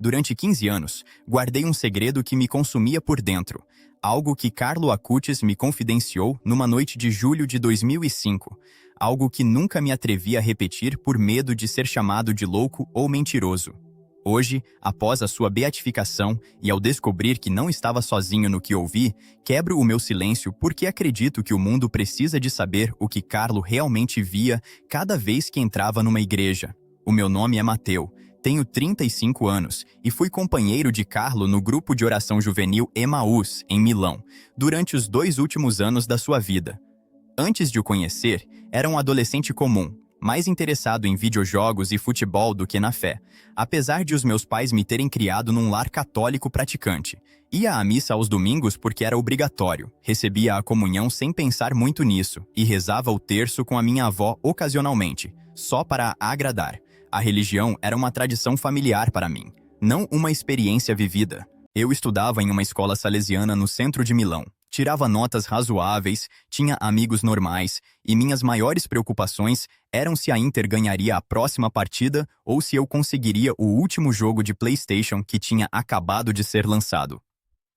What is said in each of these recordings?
Durante 15 anos, guardei um segredo que me consumia por dentro, algo que Carlo Acutis me confidenciou numa noite de julho de 2005, algo que nunca me atrevi a repetir por medo de ser chamado de louco ou mentiroso. Hoje, após a sua beatificação e ao descobrir que não estava sozinho no que ouvi, quebro o meu silêncio porque acredito que o mundo precisa de saber o que Carlo realmente via cada vez que entrava numa igreja. O meu nome é Mateu, tenho 35 anos e fui companheiro de Carlo no grupo de oração juvenil Emaús, em Milão, durante os 2 últimos anos da sua vida. Antes de o conhecer, era um adolescente comum, mais interessado em videojogos e futebol do que na fé, apesar de os meus pais me terem criado num lar católico praticante. Ia à missa aos domingos porque era obrigatório, recebia a comunhão sem pensar muito nisso e rezava o terço com a minha avó ocasionalmente, só para a agradar. A religião era uma tradição familiar para mim, não uma experiência vivida. Eu estudava em uma escola salesiana no centro de Milão. Tirava notas razoáveis, tinha amigos normais, e minhas maiores preocupações eram se a Inter ganharia a próxima partida ou se eu conseguiria o último jogo de PlayStation que tinha acabado de ser lançado.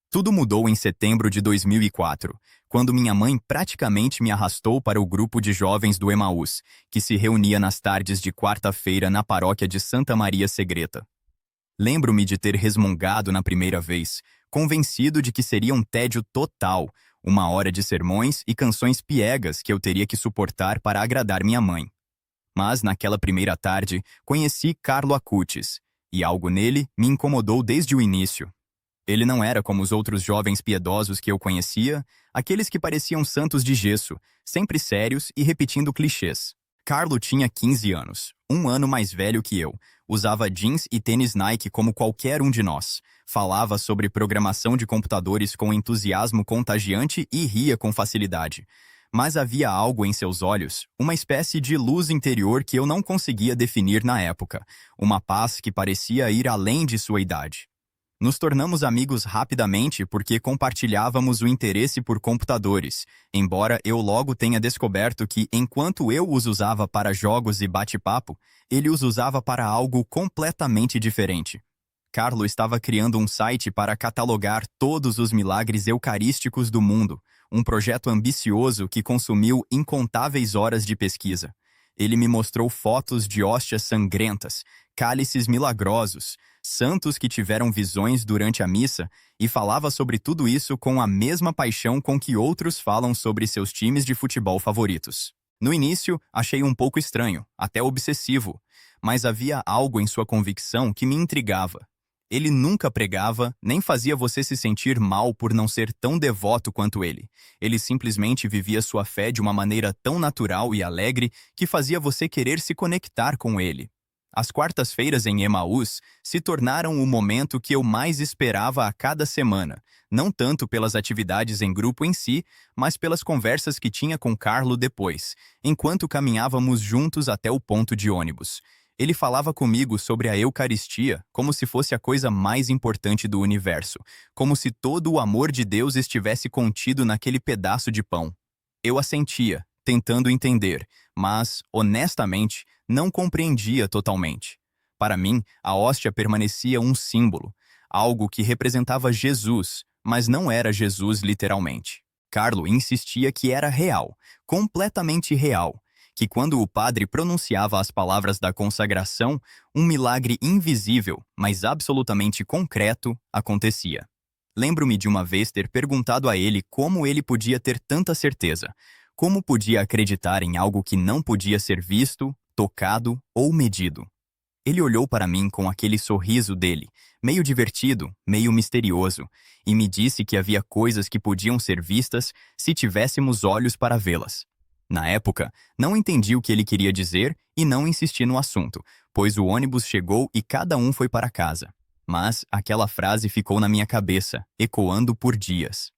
Tudo mudou em setembro de 2004, quando minha mãe praticamente me arrastou para o grupo de jovens do Emaús, que se reunia nas tardes de quarta-feira na paróquia de Santa Maria Segreta. Lembro-me de ter resmungado na primeira vez, convencido de que seria um tédio total, 1 hora de sermões e canções piegas que eu teria que suportar para agradar minha mãe. Mas naquela primeira tarde, conheci Carlo Acutis, e algo nele me incomodou desde o início. Ele não era como os outros jovens piedosos que eu conhecia, aqueles que pareciam santos de gesso, sempre sérios e repetindo clichês. Carlo tinha 15 anos, 1 ano mais velho que eu, usava jeans e tênis Nike como qualquer um de nós, falava sobre programação de computadores com entusiasmo contagiante e ria com facilidade. Mas havia algo em seus olhos, uma espécie de luz interior que eu não conseguia definir na época, uma paz que parecia ir além de sua idade. Nos tornamos amigos rapidamente porque compartilhávamos o interesse por computadores, embora eu logo tenha descoberto que, enquanto eu os usava para jogos e bate-papo, ele os usava para algo completamente diferente. Carlo estava criando um site para catalogar todos os milagres eucarísticos do mundo, um projeto ambicioso que consumiu incontáveis horas de pesquisa. Ele me mostrou fotos de hóstias sangrentas, cálices milagrosos, santos que tiveram visões durante a missa e falava sobre tudo isso com a mesma paixão com que outros falam sobre seus times de futebol favoritos. No início, achei um pouco estranho, até obsessivo, mas havia algo em sua convicção que me intrigava. Ele nunca pregava, nem fazia você se sentir mal por não ser tão devoto quanto ele. Ele simplesmente vivia sua fé de uma maneira tão natural e alegre que fazia você querer se conectar com ele. As quartas-feiras em Emaús se tornaram o momento que eu mais esperava a cada semana, não tanto pelas atividades em grupo em si, mas pelas conversas que tinha com Carlo depois, enquanto caminhávamos juntos até o ponto de ônibus. Ele falava comigo sobre a Eucaristia como se fosse a coisa mais importante do universo, como se todo o amor de Deus estivesse contido naquele pedaço de pão. Eu assentia, tentando entender, mas, honestamente, não compreendia totalmente. Para mim, a hóstia permanecia um símbolo, algo que representava Jesus, mas não era Jesus literalmente. Carlo insistia que era real, completamente real, que quando o padre pronunciava as palavras da consagração, um milagre invisível, mas absolutamente concreto, acontecia. Lembro-me de uma vez ter perguntado a ele como ele podia ter tanta certeza, como podia acreditar em algo que não podia ser visto, tocado ou medido. Ele olhou para mim com aquele sorriso dele, meio divertido, meio misterioso, e me disse que havia coisas que podiam ser vistas se tivéssemos olhos para vê-las. Na época, não entendi o que ele queria dizer e não insisti no assunto, pois o ônibus chegou e cada um foi para casa. Mas aquela frase ficou na minha cabeça, ecoando por dias.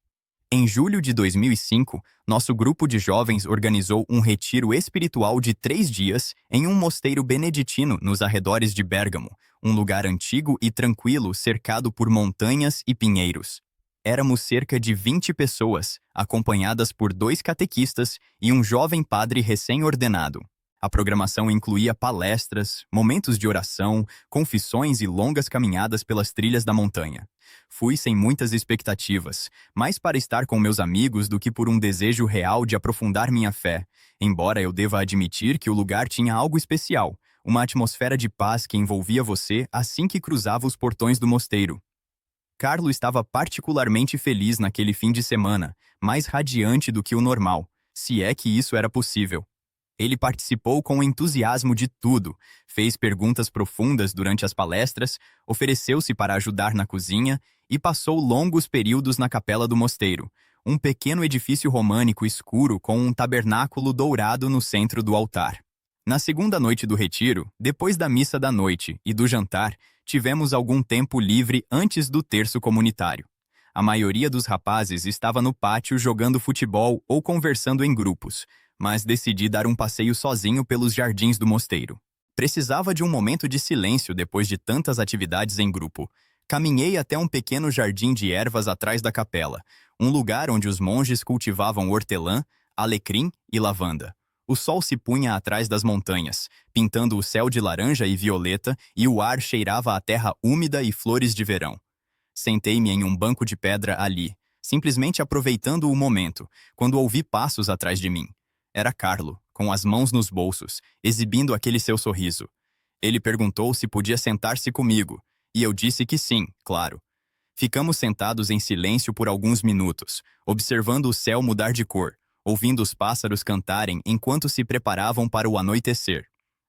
Em julho de 2005, nosso grupo de jovens organizou um retiro espiritual de 3 dias em um mosteiro beneditino nos arredores de Bérgamo, um lugar antigo e tranquilo cercado por montanhas e pinheiros. Éramos cerca de 20 pessoas, acompanhadas por 2 catequistas e um jovem padre recém-ordenado. A programação incluía palestras, momentos de oração, confissões e longas caminhadas pelas trilhas da montanha. Fui sem muitas expectativas, mais para estar com meus amigos do que por um desejo real de aprofundar minha fé, embora eu deva admitir que o lugar tinha algo especial, uma atmosfera de paz que envolvia você assim que cruzava os portões do mosteiro. Carlo estava particularmente feliz naquele fim de semana, mais radiante do que o normal, se é que isso era possível. Ele participou com entusiasmo de tudo, fez perguntas profundas durante as palestras, ofereceu-se para ajudar na cozinha e passou longos períodos na capela do mosteiro, um pequeno edifício românico escuro com um tabernáculo dourado no centro do altar. Na segunda noite do retiro, depois da missa da noite e do jantar, tivemos algum tempo livre antes do terço comunitário. A maioria dos rapazes estava no pátio jogando futebol ou conversando em grupos, mas decidi dar um passeio sozinho pelos jardins do mosteiro. Precisava de um momento de silêncio depois de tantas atividades em grupo. Caminhei até um pequeno jardim de ervas atrás da capela, um lugar onde os monges cultivavam hortelã, alecrim e lavanda. O sol se punha atrás das montanhas, pintando o céu de laranja e violeta, e o ar cheirava a terra úmida e flores de verão. Sentei-me em um banco de pedra ali, simplesmente aproveitando o momento, quando ouvi passos atrás de mim. Era Carlo, com as mãos nos bolsos, exibindo aquele seu sorriso. Ele perguntou se podia sentar-se comigo, e eu disse que sim, claro. Ficamos sentados em silêncio por alguns minutos, observando o céu mudar de cor, ouvindo os pássaros cantarem enquanto se preparavam para o anoitecer.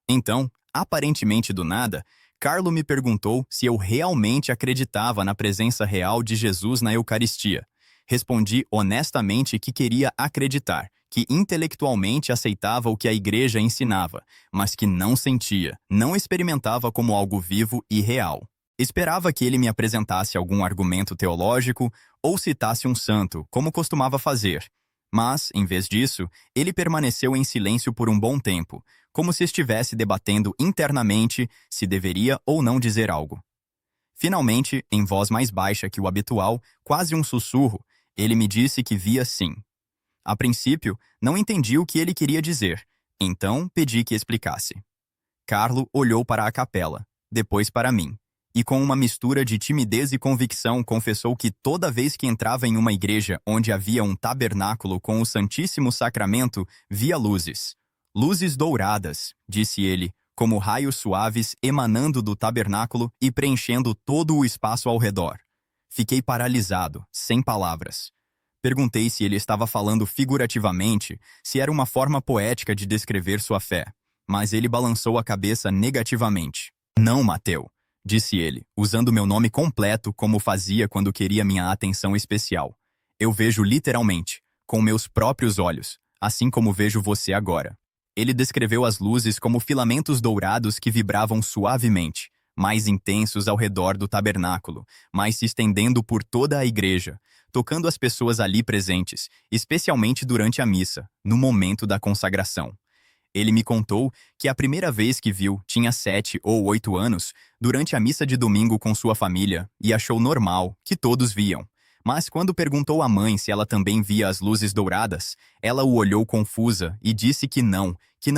Então, aparentemente do nada, Carlo me perguntou se eu realmente acreditava na presença real de Jesus na Eucaristia. Respondi honestamente que queria acreditar, que intelectualmente aceitava o que a igreja ensinava, mas que não sentia, não experimentava como algo vivo e real. Esperava que ele me apresentasse algum argumento teológico ou citasse um santo, como costumava fazer. Mas, em vez disso, ele permaneceu em silêncio por um bom tempo, como se estivesse debatendo internamente se deveria ou não dizer algo. Finalmente, em voz mais baixa que o habitual, quase um sussurro, ele me disse que via sim. A princípio, não entendi o que ele queria dizer, então pedi que explicasse. Carlo olhou para a capela, depois para mim, e com uma mistura de timidez e convicção confessou que toda vez que entrava em uma igreja onde havia um tabernáculo com o Santíssimo Sacramento, via luzes. Luzes douradas, disse ele, como raios suaves emanando do tabernáculo e preenchendo todo o espaço ao redor. Fiquei paralisado, sem palavras. Perguntei se ele estava falando figurativamente, se era uma forma poética de descrever sua fé, mas ele balançou a cabeça negativamente. Não, Mateu, disse ele, usando meu nome completo como fazia quando queria minha atenção especial. Eu vejo literalmente, com meus próprios olhos, assim como vejo você agora. Ele descreveu as luzes como filamentos dourados que vibravam suavemente, mais intensos ao redor do tabernáculo, mas se estendendo por toda a igreja, tocando as pessoas ali presentes, especialmente durante a missa, no momento da consagração. Ele me contou que a primeira vez que viu tinha 7 ou 8 anos, durante a missa de domingo com sua família, e achou normal, que todos viam. Mas quando perguntou à mãe se ela também via as luzes douradas, ela o olhou confusa e disse que não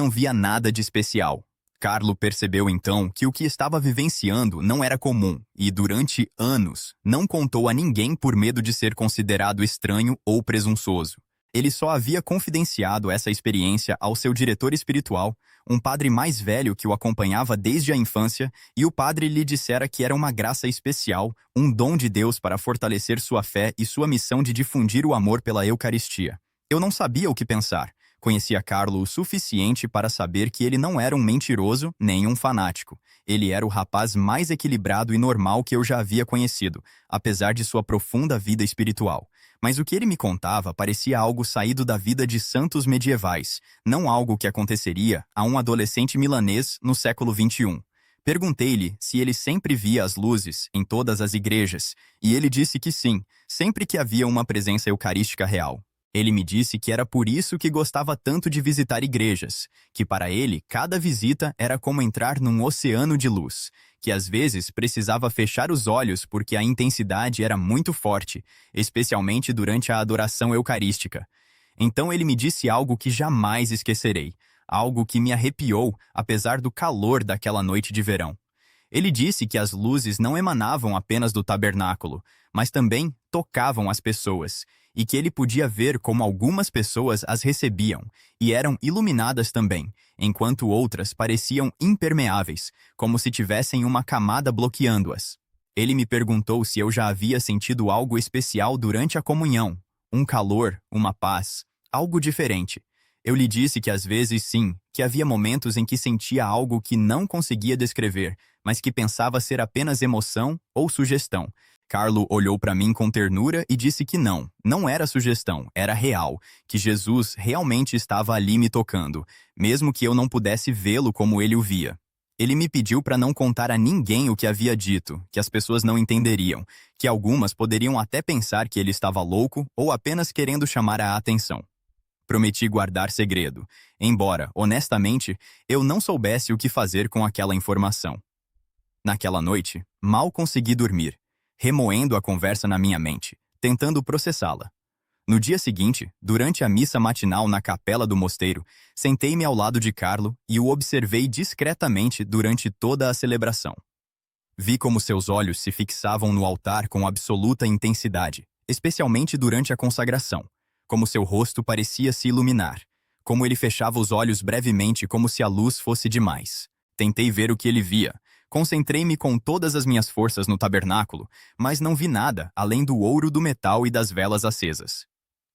via nada de especial. Carlo percebeu então que o que estava vivenciando não era comum e, durante anos, não contou a ninguém por medo de ser considerado estranho ou presunçoso. Ele só havia confidenciado essa experiência ao seu diretor espiritual, um padre mais velho que o acompanhava desde a infância, e o padre lhe dissera que era uma graça especial, um dom de Deus para fortalecer sua fé e sua missão de difundir o amor pela Eucaristia. Eu não sabia o que pensar. Conhecia Carlo o suficiente para saber que ele não era um mentiroso nem um fanático. Ele era o rapaz mais equilibrado e normal que eu já havia conhecido, apesar de sua profunda vida espiritual. Mas o que ele me contava parecia algo saído da vida de santos medievais, não algo que aconteceria a um adolescente milanês no século XXI. Perguntei-lhe se ele sempre via as luzes em todas as igrejas, e ele disse que sim, sempre que havia uma presença eucarística real. Ele me disse que era por isso que gostava tanto de visitar igrejas, que para ele cada visita era como entrar num oceano de luz, que às vezes precisava fechar os olhos porque a intensidade era muito forte, especialmente durante a adoração eucarística. Então ele me disse algo que jamais esquecerei. algo que me arrepiou apesar do calor daquela noite de verão. Ele disse que as luzes não emanavam apenas do tabernáculo, mas também tocavam as pessoas, e que ele podia ver como algumas pessoas as recebiam e eram iluminadas também, enquanto outras pareciam impermeáveis, como se tivessem uma camada bloqueando-as. Ele me perguntou se eu já havia sentido algo especial durante a comunhão, um calor, uma paz, algo diferente. Eu lhe disse que às vezes sim, que havia momentos em que sentia algo que não conseguia descrever, mas que pensava ser apenas emoção ou sugestão. Carlo olhou para mim com ternura e disse que não era sugestão, era real, que Jesus realmente estava ali me tocando, mesmo que eu não pudesse vê-lo como ele o via. Ele me pediu para não contar a ninguém o que havia dito, que as pessoas não entenderiam, que algumas poderiam até pensar que ele estava louco ou apenas querendo chamar a atenção. Prometi guardar segredo, embora, honestamente, eu não soubesse o que fazer com aquela informação. Naquela noite, mal consegui dormir, remoendo a conversa na minha mente, tentando processá-la. No dia seguinte, durante a missa matinal na capela do mosteiro, sentei-me ao lado de Carlo e o observei discretamente durante toda a celebração. Vi como seus olhos se fixavam no altar com absoluta intensidade, especialmente durante a consagração, como seu rosto parecia se iluminar, como ele fechava os olhos brevemente como se a luz fosse demais. Tentei ver o que ele via. Concentrei-me com todas as minhas forças no tabernáculo, mas não vi nada além do ouro do metal e das velas acesas.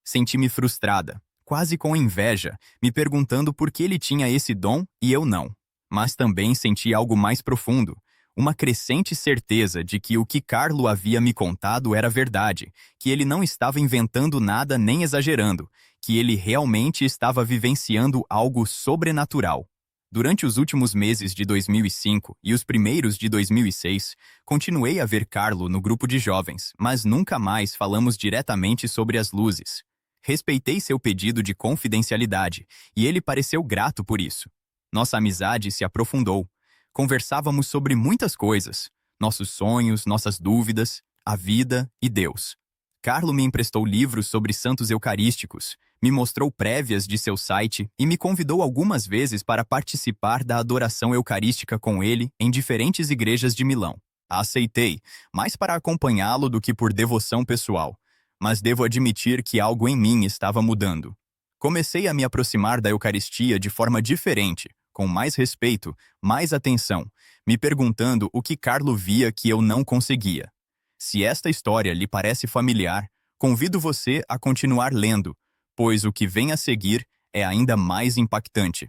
Senti-me frustrada, quase com inveja, me perguntando por que ele tinha esse dom e eu não. Mas também senti algo mais profundo, uma crescente certeza de que o que Carlo havia me contado era verdade, que ele não estava inventando nada nem exagerando, que ele realmente estava vivenciando algo sobrenatural. Durante os últimos meses de 2005 e os primeiros de 2006, continuei a ver Carlo no grupo de jovens, mas nunca mais falamos diretamente sobre as luzes. Respeitei seu pedido de confidencialidade, e ele pareceu grato por isso. Nossa amizade se aprofundou. Conversávamos sobre muitas coisas, nossos sonhos, nossas dúvidas, a vida e Deus. Carlo me emprestou livros sobre santos eucarísticos, me mostrou prévias de seu site e me convidou algumas vezes para participar da adoração eucarística com ele em diferentes igrejas de Milão. Aceitei, mais para acompanhá-lo do que por devoção pessoal, mas devo admitir que algo em mim estava mudando. Comecei a me aproximar da Eucaristia de forma diferente, com mais respeito, mais atenção, me perguntando o que Carlo via que eu não conseguia. Se esta história lhe parece familiar, convido você a continuar lendo, pois o que vem a seguir é ainda mais impactante.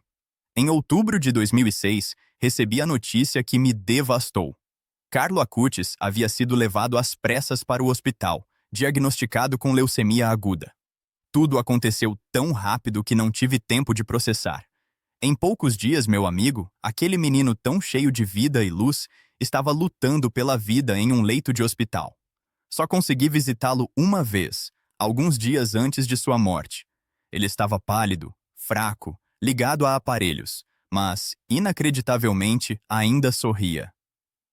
Em outubro de 2006, recebi a notícia que me devastou. Carlo Acutis havia sido levado às pressas para o hospital, diagnosticado com leucemia aguda. Tudo aconteceu tão rápido que não tive tempo de processar. Em poucos dias, meu amigo, aquele menino tão cheio de vida e luz, estava lutando pela vida em um leito de hospital. Só consegui visitá-lo uma vez, alguns dias antes de sua morte. Ele estava pálido, fraco, ligado a aparelhos, mas, inacreditavelmente, ainda sorria.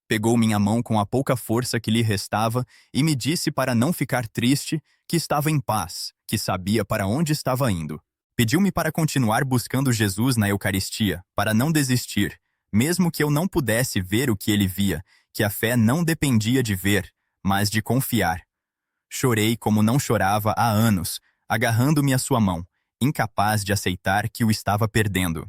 Pegou minha mão com a pouca força que lhe restava e me disse para não ficar triste, que estava em paz, que sabia para onde estava indo. Pediu-me para continuar buscando Jesus na Eucaristia, para não desistir, mesmo que eu não pudesse ver o que ele via, que a fé não dependia de ver, mas de confiar. Chorei como não chorava há anos, agarrando-me à sua mão, incapaz de aceitar que o estava perdendo.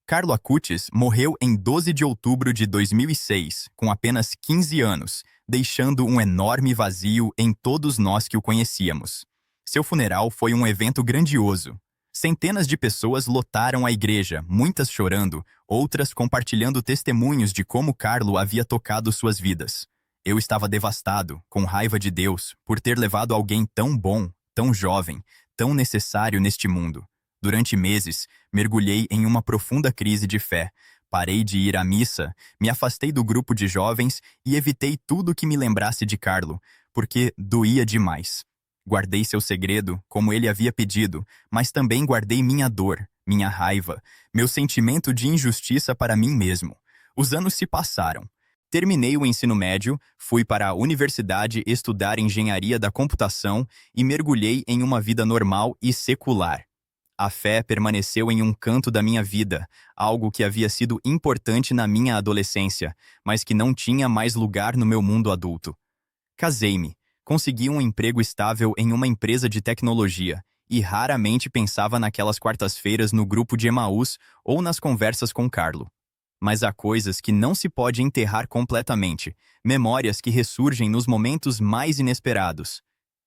Carlo Acutis morreu em 12 de outubro de 2006, com apenas 15 anos, deixando um enorme vazio em todos nós que o conhecíamos. Seu funeral foi um evento grandioso. Centenas de pessoas lotaram a igreja, muitas chorando, outras compartilhando testemunhos de como Carlo havia tocado suas vidas. Eu estava devastado, com raiva de Deus, por ter levado alguém tão bom, tão jovem, tão necessário neste mundo. Durante meses, mergulhei em uma profunda crise de fé. Parei de ir à missa, me afastei do grupo de jovens e evitei tudo que me lembrasse de Carlo, porque doía demais. Guardei seu segredo, como ele havia pedido, mas também guardei minha dor, minha raiva, meu sentimento de injustiça para mim mesmo. Os anos se passaram. Terminei o ensino médio, fui para a universidade estudar engenharia da computação e mergulhei em uma vida normal e secular. A fé permaneceu em um canto da minha vida, algo que havia sido importante na minha adolescência, mas que não tinha mais lugar no meu mundo adulto. Casei-me, consegui um emprego estável em uma empresa de tecnologia e raramente pensava naquelas quartas-feiras no grupo de Emaús ou nas conversas com Carlo. Mas há coisas que não se pode enterrar completamente, memórias que ressurgem nos momentos mais inesperados.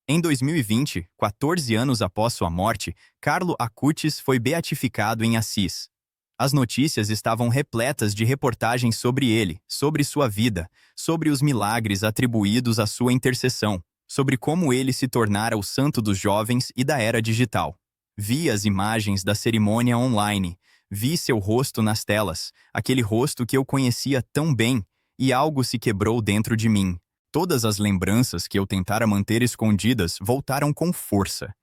Em 2020, 14 anos após sua morte, Carlo Acutis foi beatificado em Assis. As notícias estavam repletas de reportagens sobre ele, sobre sua vida, sobre os milagres atribuídos à sua intercessão, sobre como ele se tornara o santo dos jovens e da era digital. Vi as imagens da cerimônia online, vi seu rosto nas telas, aquele rosto que eu conhecia tão bem, e algo se quebrou dentro de mim. Todas as lembranças que eu tentara manter escondidas voltaram com força.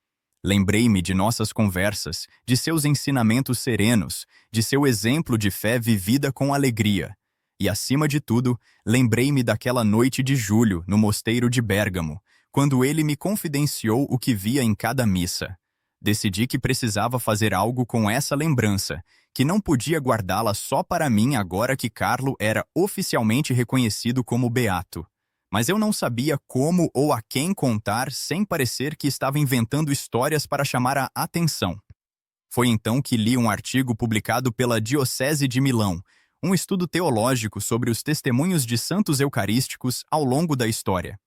Lembrei-me de nossas conversas, de seus ensinamentos serenos, de seu exemplo de fé vivida com alegria. E, acima de tudo, lembrei-me daquela noite de julho no mosteiro de Bérgamo, quando ele me confidenciou o que via em cada missa. Decidi que precisava fazer algo com essa lembrança, que não podia guardá-la só para mim agora que Carlo era oficialmente reconhecido como beato. Mas eu não sabia como ou a quem contar sem parecer que estava inventando histórias para chamar a atenção. Foi então que li um artigo publicado pela Diocese de Milão, um estudo teológico sobre os testemunhos de santos eucarísticos ao longo da história.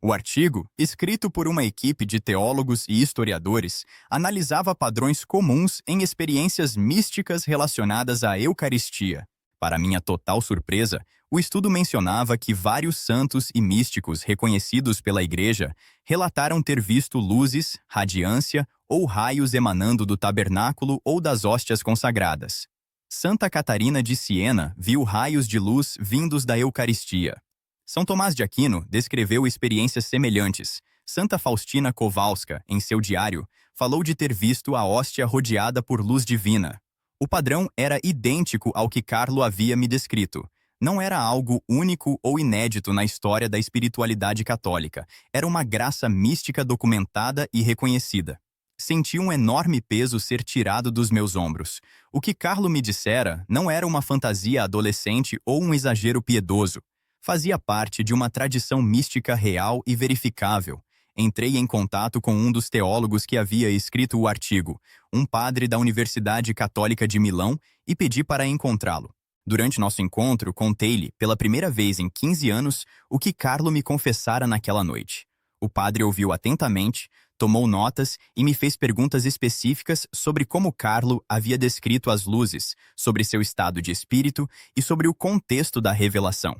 O artigo, escrito por uma equipe de teólogos e historiadores, analisava padrões comuns em experiências místicas relacionadas à Eucaristia. Para minha total surpresa, o estudo mencionava que vários santos e místicos reconhecidos pela Igreja relataram ter visto luzes, radiância ou raios emanando do tabernáculo ou das hóstias consagradas. Santa Catarina de Siena viu raios de luz vindos da Eucaristia. São Tomás de Aquino descreveu experiências semelhantes. Santa Faustina Kowalska, em seu diário, falou de ter visto a hóstia rodeada por luz divina. O padrão era idêntico ao que Carlo havia me descrito. Não era algo único ou inédito na história da espiritualidade católica. Era uma graça mística documentada e reconhecida. Senti um enorme peso ser tirado dos meus ombros. O que Carlo me dissera não era uma fantasia adolescente ou um exagero piedoso. Fazia parte de uma tradição mística real e verificável. Entrei em contato com um dos teólogos que havia escrito o artigo, um padre da Universidade Católica de Milão, e pedi para encontrá-lo. Durante nosso encontro, contei-lhe, pela primeira vez em 15 anos, o que Carlo me confessara naquela noite. O padre ouviu atentamente, tomou notas e me fez perguntas específicas sobre como Carlo havia descrito as luzes, sobre seu estado de espírito e sobre o contexto da revelação.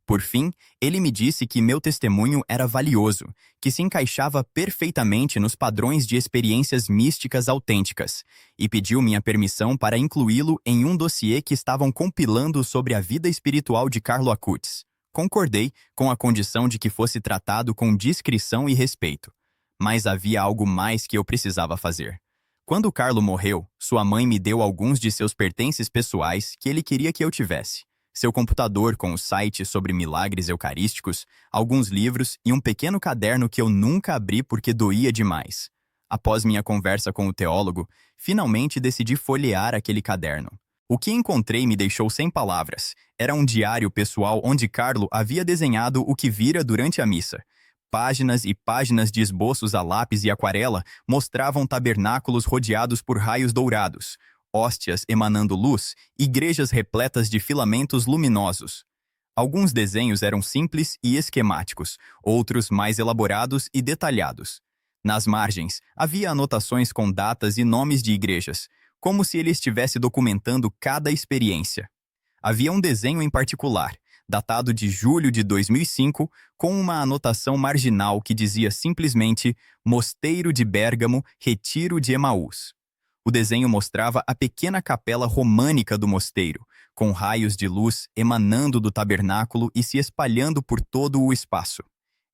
Por fim, ele me disse que meu testemunho era valioso, que se encaixava perfeitamente nos padrões de experiências místicas autênticas, e pediu minha permissão para incluí-lo em um dossiê que estavam compilando sobre a vida espiritual de Carlo Acutis. Concordei, com a condição de que fosse tratado com discrição e respeito. Mas havia algo mais que eu precisava fazer. Quando Carlo morreu, sua mãe me deu alguns de seus pertences pessoais que ele queria que eu tivesse. Seu computador com o site sobre milagres eucarísticos, alguns livros e um pequeno caderno que eu nunca abri porque doía demais. Após minha conversa com o teólogo, finalmente decidi folhear aquele caderno. O que encontrei me deixou sem palavras. Era um diário pessoal onde Carlo havia desenhado o que vira durante a missa. Páginas e páginas de esboços a lápis e aquarela mostravam tabernáculos rodeados por raios dourados, hóstias emanando luz, igrejas repletas de filamentos luminosos. Alguns desenhos eram simples e esquemáticos, outros mais elaborados e detalhados. Nas margens, havia anotações com datas e nomes de igrejas, como se ele estivesse documentando cada experiência. Havia um desenho em particular, datado de julho de 2005, com uma anotação marginal que dizia simplesmente Mosteiro de Bérgamo, Retiro de Emaús. O desenho mostrava a pequena capela românica do mosteiro, com raios de luz emanando do tabernáculo e se espalhando por todo o espaço.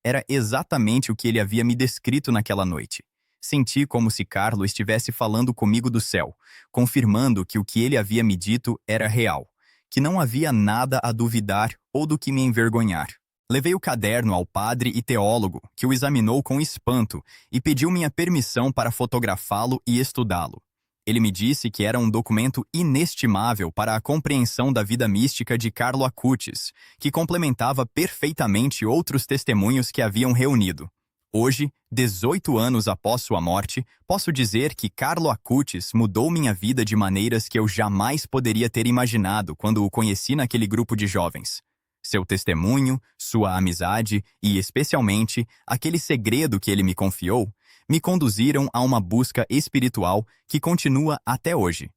Era exatamente o que ele havia me descrito naquela noite. Senti como se Carlo estivesse falando comigo do céu, confirmando que o que ele havia me dito era real, que não havia nada a duvidar ou do que me envergonhar. Levei o caderno ao padre e teólogo, que o examinou com espanto e pediu minha permissão para fotografá-lo e estudá-lo. Ele me disse que era um documento inestimável para a compreensão da vida mística de Carlo Acutis, que complementava perfeitamente outros testemunhos que haviam reunido. Hoje, 18 anos após sua morte, posso dizer que Carlo Acutis mudou minha vida de maneiras que eu jamais poderia ter imaginado quando o conheci naquele grupo de jovens. Seu testemunho, sua amizade e, especialmente, aquele segredo que ele me confiou, me conduziram a uma busca espiritual que continua até hoje.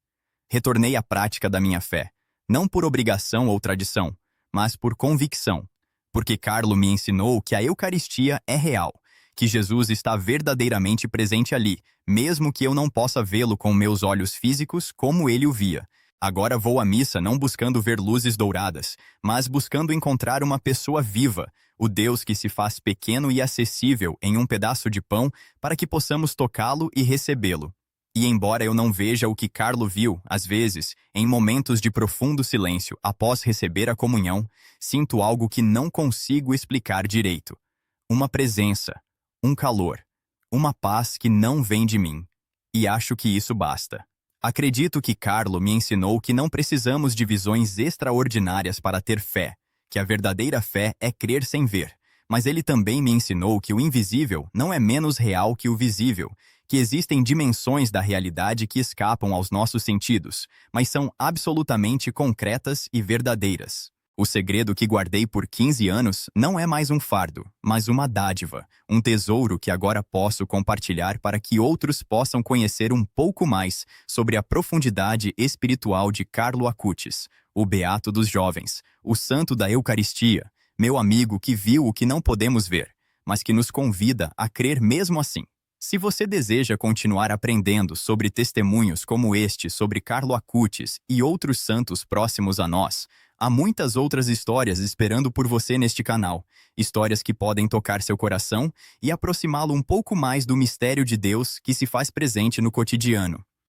Retornei à prática da minha fé, não por obrigação ou tradição, mas por convicção, porque Carlo me ensinou que a Eucaristia é real, que Jesus está verdadeiramente presente ali, mesmo que eu não possa vê-lo com meus olhos físicos como ele o via. Agora vou à missa não buscando ver luzes douradas, mas buscando encontrar uma pessoa viva, o Deus que se faz pequeno e acessível em um pedaço de pão para que possamos tocá-lo e recebê-lo. E embora eu não veja o que Carlo viu, às vezes, em momentos de profundo silêncio após receber a comunhão, sinto algo que não consigo explicar direito. Uma presença, um calor, uma paz que não vem de mim. E acho que isso basta. Acredito que Carlo me ensinou que não precisamos de visões extraordinárias para ter fé, que a verdadeira fé é crer sem ver. Mas ele também me ensinou que o invisível não é menos real que o visível, que existem dimensões da realidade que escapam aos nossos sentidos, mas são absolutamente concretas e verdadeiras. O segredo que guardei por 15 anos não é mais um fardo, mas uma dádiva, um tesouro que agora posso compartilhar para que outros possam conhecer um pouco mais sobre a profundidade espiritual de Carlo Acutis, o beato dos jovens, o santo da Eucaristia, meu amigo que viu o que não podemos ver, mas que nos convida a crer mesmo assim. Se você deseja continuar aprendendo sobre testemunhos como este sobre Carlo Acutis e outros santos próximos a nós, há muitas outras histórias esperando por você neste canal, histórias que podem tocar seu coração e aproximá-lo um pouco mais do mistério de Deus que se faz presente no cotidiano.